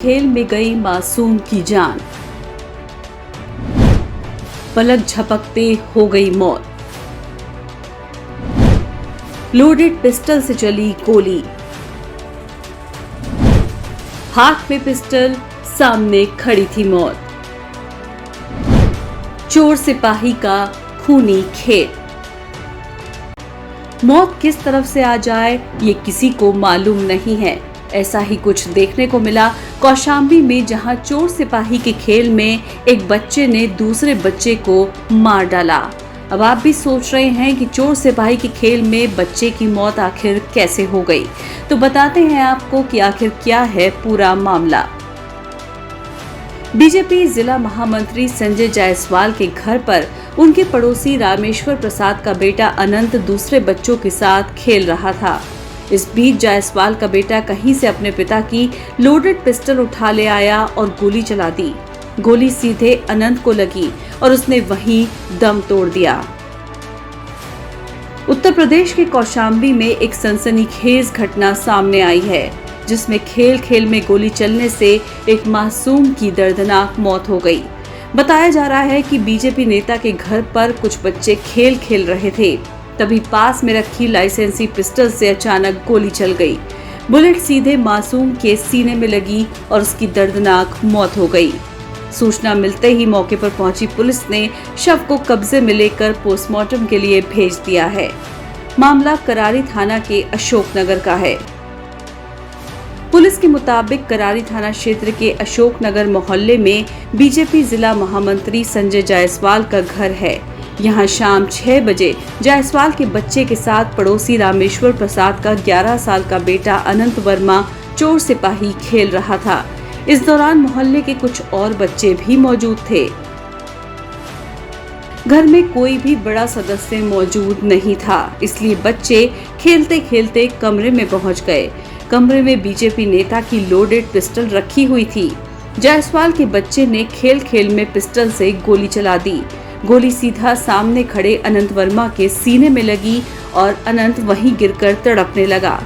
खेल में गई मासूम की जान, पलक झपकते हो गई मौत। लोडेड पिस्टल से चली गोली, हाथ में पिस्टल, सामने खड़ी थी मौत। चोर सिपाही का खूनी खेल। मौत किस तरफ से आ जाए ये किसी को मालूम नहीं है। ऐसा ही कुछ देखने को मिला कौशाम्बी में, जहां चोर सिपाही के खेल में एक बच्चे ने दूसरे बच्चे को मार डाला। अब आप भी सोच रहे हैं कि चोर सिपाही के खेल में बच्चे की मौत आखिर कैसे हो गई, तो बताते हैं आपको कि आखिर क्या है पूरा मामला। बीजेपी जिला महामंत्री संजय जायसवाल के घर पर उनके पड़ोसी रामेश्वर प्रसाद का बेटा अनंत दूसरे बच्चों के साथ खेल रहा था। इस बीच जायसवाल का बेटा कहीं से अपने पिता की लोडेड पिस्टल उठा ले आया और गोली चला दी। गोली सीधे अनंत को लगी और उसने वहीं दम तोड़ दिया। उत्तर प्रदेश के कौशाम्बी में एक सनसनीखेज घटना सामने आई है, जिसमें खेल खेल में गोली चलने से एक मासूम की दर्दनाक मौत हो गई। बताया जा रहा है कि बीजेपी नेता के घर पर कुछ बच्चे खेल खेल रहे थे, तभी पास में रखी लाइसेंसी पिस्टल से अचानक गोली चल गई। बुलेट सीधे मासूम के सीने में लगी और उसकी दर्दनाक मौत हो गई। सूचना मिलते ही मौके पर पहुंची पुलिस ने शव को कब्जे में लेकर पोस्टमार्टम के लिए भेज दिया है। मामला करारी थाना के अशोकनगर का है। पुलिस के मुताबिक करारी थाना क्षेत्र के अशोकनगर मोहल्ले में बीजेपी जिला महामंत्री संजय जायसवाल का घर है। यहाँ शाम 6 बजे जायसवाल के बच्चे के साथ पड़ोसी रामेश्वर प्रसाद का 11 साल का बेटा अनंत वर्मा चोर सिपाही खेल रहा था। इस दौरान मोहल्ले के कुछ और बच्चे भी मौजूद थे। घर में कोई भी बड़ा सदस्य मौजूद नहीं था, इसलिए बच्चे खेलते खेलते कमरे में पहुंच गए। कमरे में बीजेपी नेता की लोडेड पिस्टल रखी हुई थी। जायसवाल के बच्चे ने खेल खेल में पिस्टल से गोली चला दी। गोली सीधा सामने खड़े अनंत वर्मा के सीने में लगी और अनंत वहीं गिरकर तड़पने लगा।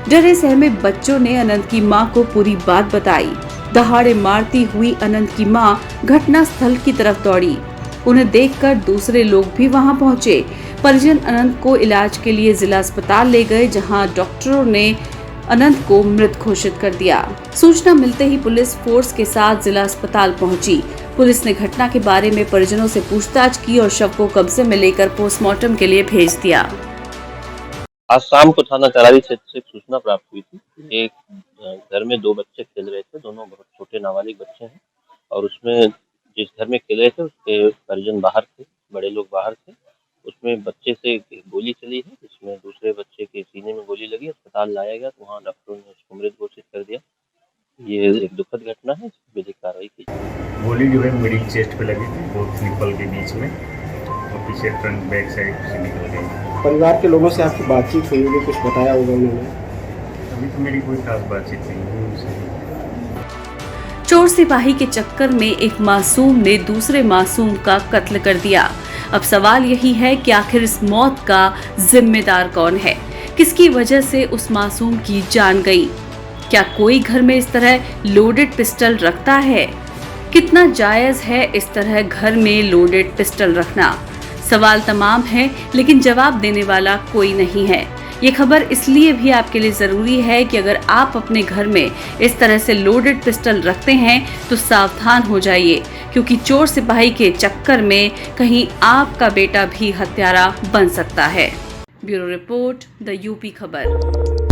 डरे सहमे बच्चों ने अनंत की मां को पूरी बात बताई। दहाड़े मारती हुई अनंत की मां घटना स्थल की तरफ दौड़ी। उन्हें देखकर दूसरे लोग भी वहां पहुंचे। परिजन अनंत को इलाज के लिए जिला अस्पताल ले गए, जहां डॉक्टरों ने अनंत को मृत घोषित कर दिया। सूचना मिलते ही पुलिस फोर्स के साथ जिला अस्पताल पहुंची। पुलिस ने घटना के बारे में परिजनों से पूछताछ की और शव को कब्जे में लेकर पोस्टमार्टम के लिए भेज दिया। आज शाम को थाना करारी क्षेत्र से सूचना प्राप्त हुई थी। एक घर में 2 बच्चे खेल रहे थे, दोनों बहुत छोटे नाबालिग बच्चे हैं, और उसमें जिस घर में खेल रहे थे उसके परिजन बाहर थे, बड़े लोग बाहर थे। उसमें बच्चे से गोली चली है, जिसमें दूसरे बच्चे के सीने में गोली लगी। अस्पताल लाया गया तो वहाँ डॉक्टरों ने उसको मृत घोषित कर दिया। ये एक दुखद घटना है, विधिक कार्रवाई की। गोली जो है मिडिल चेस्ट पे लगी थी, बोथ निपल के बीच में, और पीछे फ्रंट बैक साइड से निकल गई। परिवार के लोगों से आपकी बातचीत हुई होगी, कुछ बताया होगा उन्होंने? अभी तो मेरी कोई खास बातचीत नहीं हुई उनसे। चोर सिपाही के चक्कर में एक मासूम ने दूसरे मासूम का कत्ल कर दिया। अब सवाल यही है कि आखिर इस मौत का जिम्मेदार कौन है? किसकी वजह से उस मासूम की जान गई? क्या कोई घर में इस तरह लोडेड पिस्टल रखता है? कितना जायज है इस तरह घर में लोडेड पिस्टल रखना? सवाल तमाम है, लेकिन जवाब देने वाला कोई नहीं है। ये खबर इसलिए भी आपके लिए जरूरी है कि अगर आप अपने घर में इस तरह से लोडेड पिस्टल रखते हैं तो सावधान हो जाइए, क्योंकि चोर सिपाही के चक्कर में कहीं आपका बेटा भी हत्यारा बन सकता है। ब्यूरो रिपोर्ट, द यूपी खबर।